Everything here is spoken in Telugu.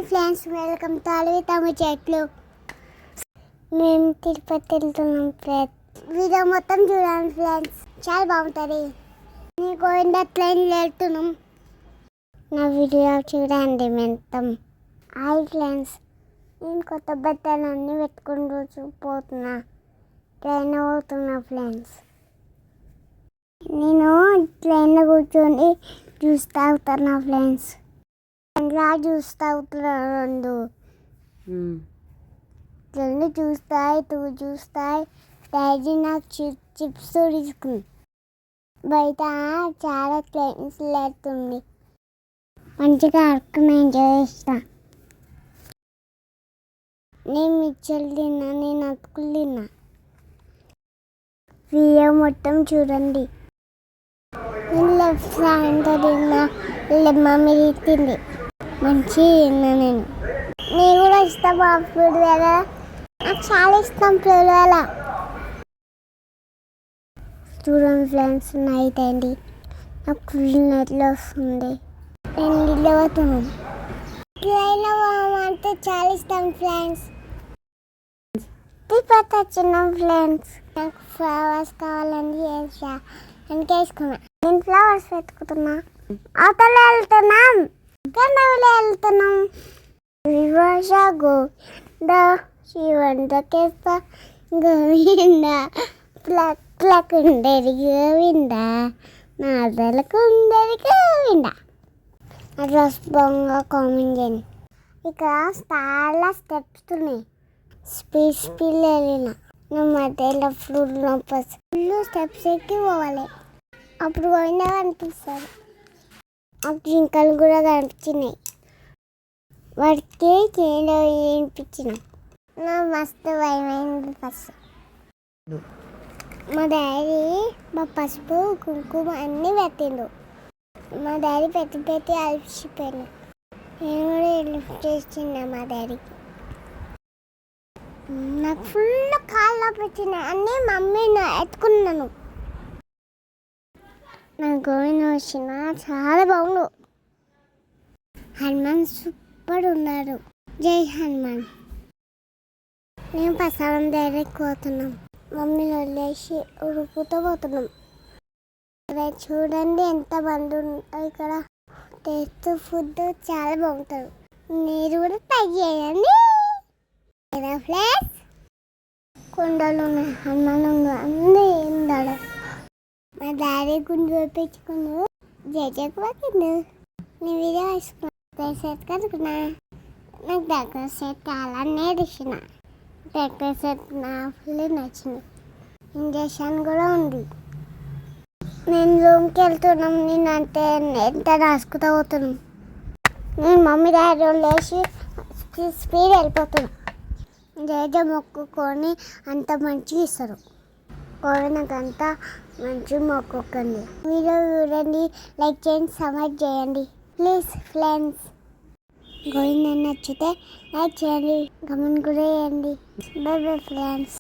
ఫ్రెండ్స్, వెల్కమ్ టు అలవితమ్మ చెట్లు. మేము తిరుపతి వెళ్తున్నాం ఫ్రెండ్స్. వీడియో మొత్తం చూడండి ఫ్రెండ్స్, చాలా బాగుంటుంది. నేను గోవింద ట్రైన్లో వెళ్తున్నాం. నా వీడియో చూడండి మొత్తం. హాయ్ ఫ్రెండ్స్, నేను కొత్త బట్టలు అన్నీ పెట్టుకుని రోజు పోతున్నా. ట్రైన్ పోతున్నా ఫ్రెండ్స్. నేను ట్రైన్లో కూర్చొని జ్యూస్ తాగుతున్నా ఫ్రెండ్స్. రా జ్యూస్ తాగుతున్నారు రెండు చూస్తాయి టూ చూస్తాయి. డాడీ నాకు చిప్స్ తీసుకుంది. బయట చాలా ట్రైన్స్ లేస్తుంది. మంచిగా అడుక్కుని ఎంజాయ్ చేస్తా. నేను మిక్చర్లు తిన్నా, నేను అటుకులు తిన్నా. వీడియో మొత్తం చూడండి. నేను లెఫ్ట్ సైడ్ తిన్నా, మమ్మీ తింది. మంచిగా తిన్నా. నేను కూడా ఇష్టం ఫ్రూట్ వేళ. నాకు చాలా ఇష్టం ఫ్రూట్ వేళ. చూడండి ఫ్రెండ్స్, నైట్ అయింది. నాకు ఫుల్ నెట్లో వస్తుంది. నేను నీళ్ళు పోతున్నాను. ట్రైన్లో పోవాలంటే చాలా ఇష్టం ఫ్రెండ్స్. తిరుపతి వచ్చినాం ఫ్రెండ్స్. నాకు ఫ్లవర్స్ కావాలని చేసా, అందుకే వేసుకున్నా. నేను ఫ్లవర్స్ పెట్టుకుంటున్నా. అవతల వెళ్తున్నాం, కన్నవలో వెళ్తున్నాం. వివాష గోవింద శివంతకేస్త గోవింద ప్లకుండేది గోవింద నాదలకుండేది గోవింద. డ్రెస్ బాగా కామెంట్ చేయండి. ఇక్కడ చాలా స్టెప్స్ ఉన్నాయి. స్పీడ్ వెళ్ళిన నా మధ్యలో ఫుల్ స్టెప్స్ ఎక్కి పోవాలి. అప్పుడు పోయినా కనిపిస్తుంది. ఆ జింకలు కూడా కనిపించినాయి. వాటికి చేలో వినిపించిన. నా మస్తు భయమైంది ఫస్ట్. మా డాడీ మా పసుపు కుంకుమ అన్నీ పెట్టిండు. మా డాడీ పెట్టి అలసిపోయాను. నేను కూడా లిఫ్ట్ చేస్తున్నా మా డాడీకి. నాకు ఫుల్ కాళ్ళు పెట్టినాయి. అన్నీ మమ్మీని ఎత్తుకున్నాను. నా గోవింద వచ్చిన చాలా బాగుండు. హనుమాన్ సూపర్ ఉన్నారు. జై హనుమాన్. మేము ప్రసాదం దగ్గరికి పోతున్నాం. మమ్మీని వదిలేసి ఉరుకుతూ పోతున్నాం. చూడండి ఎంత మంది ఉంటారు ఇక్కడ. టేస్ట్ ఫుడ్ చాలా బాగుంటుంది. మీరు కూడా ట్రై చేయండి. ఫ్రెండ్స్, కుండలు ఉన్నాయి, హనుమాన్ అన్నీ ఉన్నాడు. మా డాడీ గుండు వేపించుకున్నాడు. జేజకు పట్టిండు. నేను వీడియో వేసుకున్నా. సెట్ కనుకున్నా. నాకు దగ్గర సెట్ చాలా నేర్చిన. దగ్గర సెట్ నా ఫుల్ నచ్చింది. ఇంజక్షన్ కూడా ఉంది. నేను రూమ్కి వెళ్తున్నాం. నేను ఎంత రాసుకుంటూ పోతున్నాం. నేను మమ్మీ డాడీ లేచి స్పీడ్ వెళ్ళిపోతున్నాం. జేజ మొక్కుకొని అంత మంచిగా ఇస్తారు. కోరినకంతా మంచి మొక్కుకండి. వీడియో చూడండి, లైక్ చేయండి, సబ్స్క్రైబ్ చేయండి ప్లీజ్ ఫ్రెండ్స్. గోవింద నచ్చితే లైక్ చేయండి, కమెంట్ కూడా చేయండి. By bye friends.